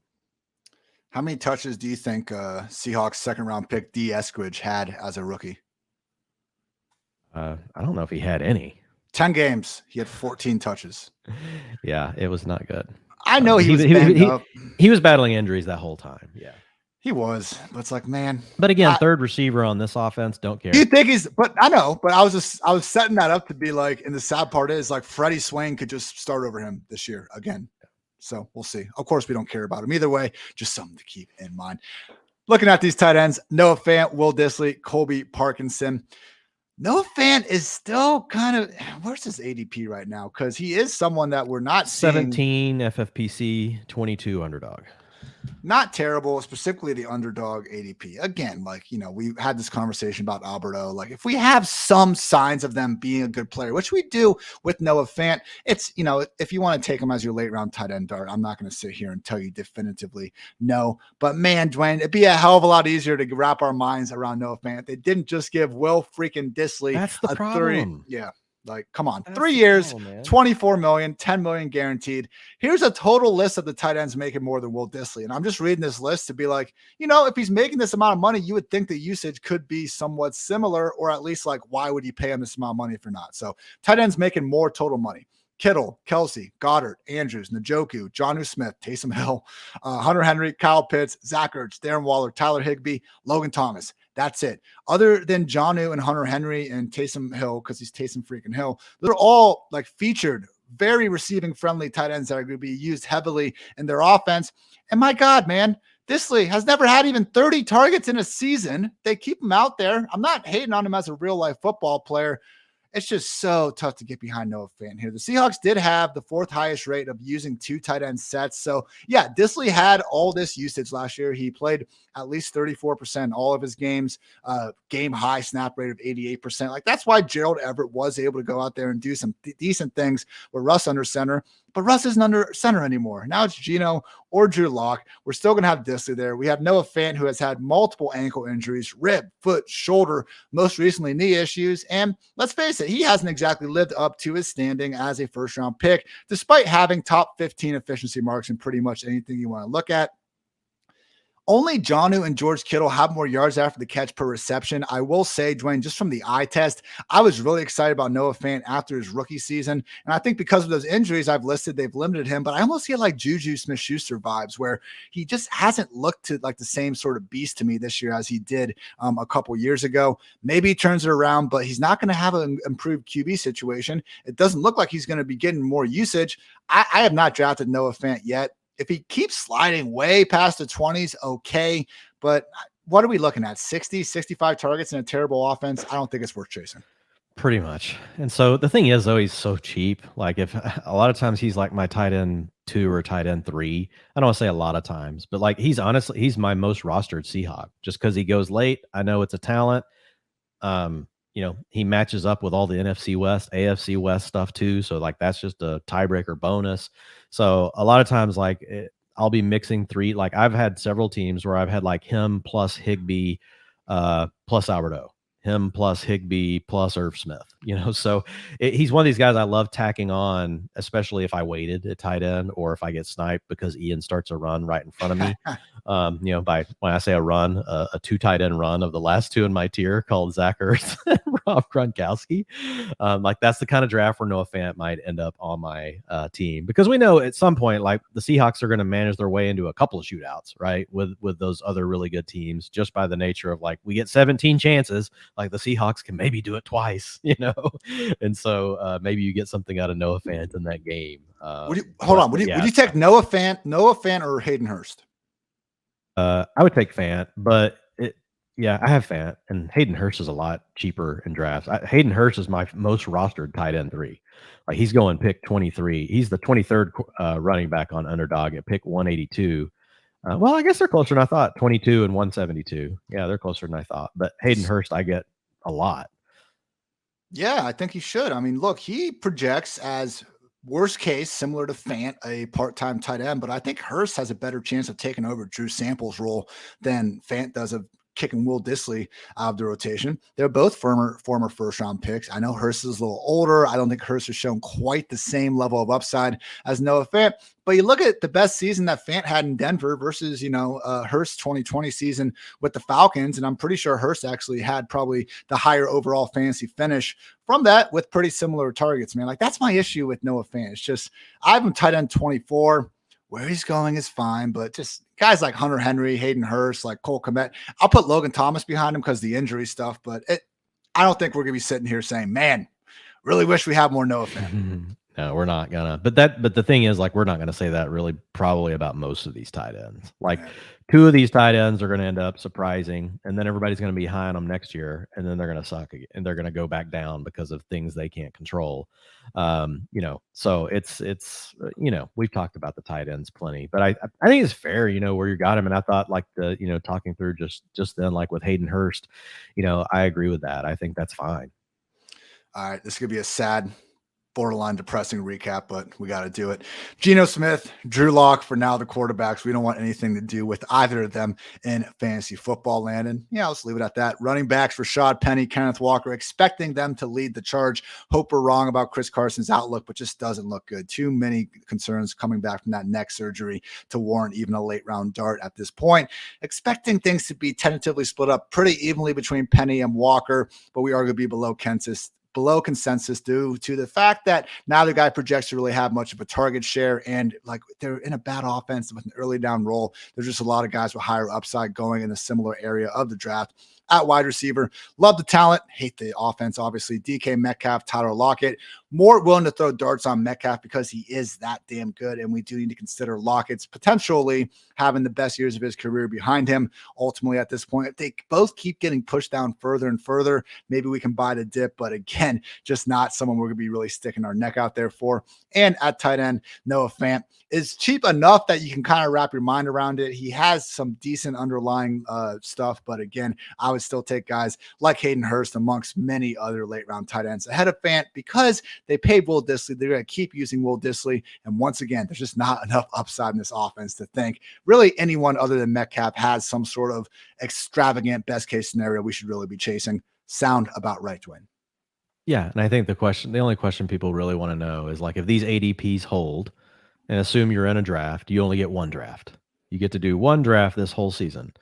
How many touches do you think Seahawks second-round pick D. Eskridge had as a rookie? I don't know if he had any. 10 games. He had 14 touches. Yeah, it was not good. I know he was battling injuries that whole time. Yeah, he was. But it's like, man. But again, third receiver on this offense, don't care. Do you think but I know, but I was setting that up to be like, and the sad part is like Freddie Swain could just start over him this year again. So we'll see. Of course, we don't care about him either way. Just something to keep in mind. Looking at these tight ends, Noah Fant, Will Dissly, Colby Parkinson. Noah Fant is still kind of, where's his ADP right now? Because he is someone that we're not 17 FFPC, 22 underdog. not terrible, specifically the underdog ADP. Again, like, you know, we had this conversation about Alberto. Like, if we have some signs of them being a good player, which we do with Noah Fant, it's, you know, if you want to take him as your late round tight end dart, I'm not going to sit here and tell you definitively no. But man, Dwayne, it'd be a hell of a lot easier to wrap our minds around Noah Fant. They didn't just give Will freaking Disley That's the problem. Yeah. Like, come on, That's 3 years, 24 million, 10 million guaranteed. Here's a total list of the tight ends making more than Will Disley. And I'm just reading this list to be like, you know, if he's making this amount of money, you would think the usage could be somewhat similar, or at least like, why would you pay him this amount of money if you're not? So tight ends making more total money. Kittle, Kelsey, Goddard, Andrews, Njoku, Geno Smith, Taysom Hill, Hunter Henry, Kyle Pitts, Zach Ertz, Darren Waller, Tyler Higbee, Logan Thomas. That's it. Other than Geno and Hunter Henry and Taysom Hill, because he's Taysom freaking Hill, they're all like featured, very receiving friendly tight ends that are going to be used heavily in their offense. And my God, man, Disley has never had even 30 targets in a season. They keep him out there. I'm not hating on him as a real life football player. It's just so tough to get behind Noah Fant here. The Seahawks did have the 4th highest rate of using 2 tight end sets. So yeah, Disley had all this usage last year. He played at least 34% all of his games, game high snap rate of 88%. Like, that's why Gerald Everett was able to go out there and do some decent things with Russ under center. But Russ isn't under center anymore. Now it's Geno or Drew Lock. We're still going to have Disley there. We have Noah Fant, who has had multiple ankle injuries, rib, foot, shoulder, most recently knee issues. And let's face it, he hasn't exactly lived up to his standing as a first-round pick, despite having top 15 efficiency marks in pretty much anything you want to look at. Only Jonnu and George Kittle have more yards after the catch per reception. I will say, Dwayne, just from the eye test, I was really excited about Noah Fant after his rookie season. And I think because of those injuries I've listed, they've limited him. But I almost get like Juju Smith-Schuster vibes, where he just hasn't looked to like the same sort of beast to me this year as he did a couple years ago. Maybe he turns it around, but he's not going to have an improved QB situation. It doesn't look like he's going to be getting more usage. I have not drafted Noah Fant yet. If he keeps sliding way past the 20s, okay. But what are we looking at? 60, 65 targets in a terrible offense? I don't think it's worth chasing. Pretty much. And so the thing is, though, he's so cheap. Like, if a lot of times he's like my tight end 2 or tight end 3. I don't want to say a lot of times, but like, he's my most rostered Seahawk just because he goes late. I know it's a talent. You know, he matches up with all the NFC West, AFC West stuff too. So like, that's just a tiebreaker bonus. So a lot of times, like, I'll be mixing 3. Like, I've had several teams where I've had like him plus Higbee, plus Alberto, him plus Higbee plus Irv Smith, you know. So he's one of these guys I love tacking on, especially if I waited at tight end or if I get sniped because Ian starts a run right in front of me. You know, when I say a run, a 2 tight end run of the last 2 in my tier called Zach Ertz and Rob Gronkowski. Like, that's the kind of draft where Noah Fant might end up on my team, because we know at some point, like, the Seahawks are going to manage their way into a couple of shootouts, right? With those other really good teams, just by the nature of, like, we get 17 chances. Like, the Seahawks can maybe do it twice, you know? And so maybe you get something out of Noah Fant in that game. Would you take Noah Fant or Hayden Hurst? I would take Fant, but I have Fant, and Hayden Hurst is a lot cheaper in drafts. Hayden Hurst is my most rostered tight end 3. Like, he's going pick 23. He's the 23rd running back on Underdog at pick 182. Well, I guess they're closer than I thought. 22 and 172. Yeah, they're closer than I thought. But Hayden Hurst, I get a lot. Yeah, I think he should. I mean, look, he projects as worst case, similar to Fant, a part-time tight end, but I think Hurst has a better chance of taking over Drew Sample's role than Fant does of kicking Will Disley out of the rotation. They're both former first-round picks. I know Hurst is a little older. I don't think Hurst has shown quite the same level of upside as Noah Fant. But you look at the best season that Fant had in Denver versus, Hurst's 2020 season with the Falcons, and I'm pretty sure Hurst actually had probably the higher overall fantasy finish from that with pretty similar targets, man. Like, that's my issue with Noah Fant. It's just, I have him tight end 24. Where he's going is fine, but just guys like Hunter Henry, Hayden Hurst, like Cole Kmet. I'll put Logan Thomas behind him because the injury stuff, but I don't think we're going to be sitting here saying, man, really wish we had more Noah Fant. No, we're not gonna. But the thing is, like, we're not gonna say that really probably about most of these tight ends. Like, two of these tight ends are gonna end up surprising, and then everybody's gonna be high on them next year, and then they're gonna suck again, and they're gonna go back down because of things they can't control. So it's we've talked about the tight ends plenty, but I think it's fair, where you got him, and I thought like talking through just then, like with Hayden Hurst, I agree with that. I think that's fine. All right, this could be a sad, borderline depressing recap, but we got to do it. Geno Smith, Drew Lock, for now the quarterbacks. We don't want anything to do with either of them in fantasy football land. And yeah, let's leave it at that. Running backs, Rashaad Penny, Kenneth Walker, expecting them to lead the charge. Hope we're wrong about Chris Carson's outlook, but just doesn't look good. Too many concerns coming back from that neck surgery to warrant even a late round dart at this point. Expecting things to be tentatively split up pretty evenly between Penny and Walker, but we are going to be below consensus due to the fact that now the guy projects to really have much of a target share, and like they're in a bad offense with an early down role. There's just a lot of guys with higher upside going in a similar area of the draft. At wide receiver, love the talent, hate the offense, obviously. DK Metcalf, Tyler Lockett, more willing to throw darts on Metcalf because he is that damn good, and we do need to consider Lockett's potentially having the best years of his career behind him. Ultimately, at this point, if they both keep getting pushed down further and further, maybe we can buy the dip, but again, just not someone we're going to be really sticking our neck out there for. And at tight end, Noah Fant is cheap enough that you can kind of wrap your mind around it. He has some decent underlying stuff, but again, I would still take guys like Hayden Hurst amongst many other late round tight ends ahead of Fant because they paid Will Dissly. They're going to keep using Will Dissly. And once again, there's just not enough upside in this offense to think really anyone other than Metcalf has some sort of extravagant best case scenario we should really be chasing. Sound about right, Dwain? Yeah. And I think the only question people really want to know is, like, if these ADPs hold, and assume you're in a draft, you only get one draft. You get to do one draft this whole season.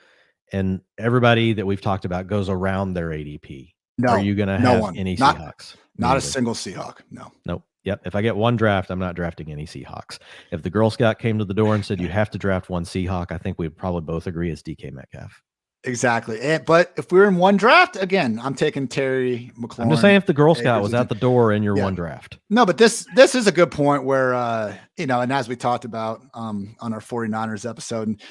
And everybody that we've talked about goes around their ADP. No, are you going to have any Seahawks? Not a single Seahawk. No. Nope. Yep. If I get one draft, I'm not drafting any Seahawks. If the Girl Scout came to the door and said you have to draft one Seahawk, I think we'd probably both agree it's DK Metcalf. Exactly. But if we're in one draft, again, I'm taking Terry McLaurin. I'm just saying, if the Girl Scout was at the door in your one draft. No, but this is a good point where, and as we talked about on our 49ers episode, and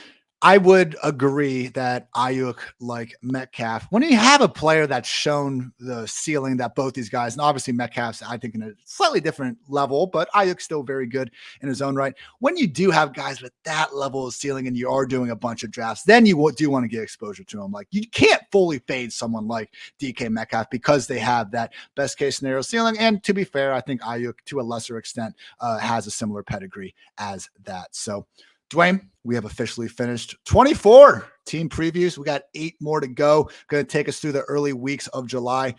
I would agree that Ayuk, like Metcalf, when you have a player that's shown the ceiling that both these guys, and obviously Metcalf's, I think, in a slightly different level, but Ayuk's still very good in his own right. When you do have guys with that level of ceiling and you are doing a bunch of drafts, then you do want to get exposure to them. Like, you can't fully fade someone like DK Metcalf because they have that best case scenario ceiling. And to be fair, I think Ayuk, to a lesser extent, has a similar pedigree as that. So, Dwain, we have officially finished 24 team previews. We got 8 more to go. Going to take us through the early weeks of July.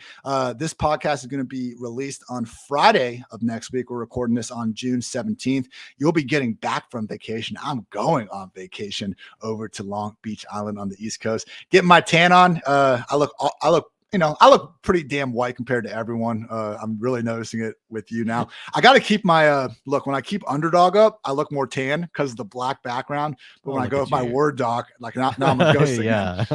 This podcast is going to be released on Friday of next week. We're recording this on June 17th. You'll be getting back from vacation. I'm going on vacation over to Long Beach Island on the East Coast. Getting my tan on. I look pretty damn white compared to everyone. I'm really noticing it with you now. I got to keep my look. When I keep underdog up, I look more tan because of the black background. But when I go with my word doc, like now I'm a ghost again.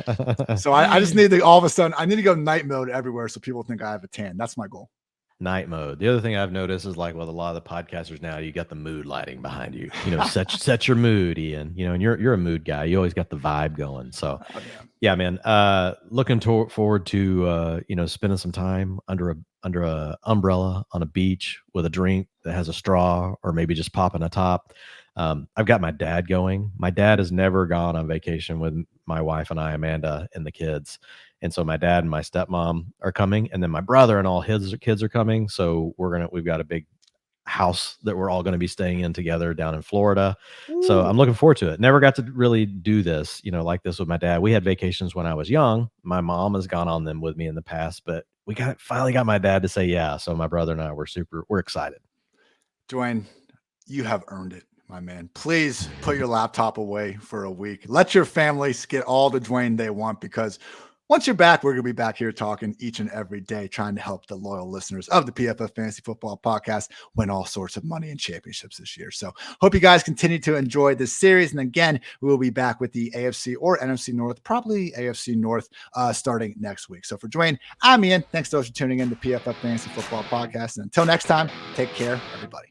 So I just need to, all of a sudden, I need to go night mode everywhere so people think I have a tan. That's my goal. Night mode. The other thing I've noticed is, like, with a lot of the podcasters now, you got the mood lighting behind you. Set your mood, Ian. And you're a mood guy. You always got the vibe going. So, yeah, man. Looking forward to spending some time under a umbrella on a beach with a drink that has a straw, or maybe just popping a top. I've got my dad going. My dad has never gone on vacation with my wife and I, Amanda, and the kids. And so my dad and my stepmom are coming, and then my brother and all his kids are coming. So we've got a big house that we're all going to be staying in together down in Florida. Ooh. So I'm looking forward to it. Never got to really do this, like this with my dad. We had vacations when I was young. My mom has gone on them with me in the past, but we finally got my dad to say yeah. So my brother and I we're excited. Dwain, you have earned it, my man. Please put your laptop away for a week. Let your family get all the Dwain they want, because once you're back, we're going to be back here talking each and every day, trying to help the loyal listeners of the PFF Fantasy Football Podcast win all sorts of money and championships this year. So hope you guys continue to enjoy this series. And again, we will be back with the AFC or NFC North, probably AFC North, starting next week. So for Dwain, I'm Ian. Thanks to those for tuning in to PFF Fantasy Football Podcast. And until next time, take care, everybody.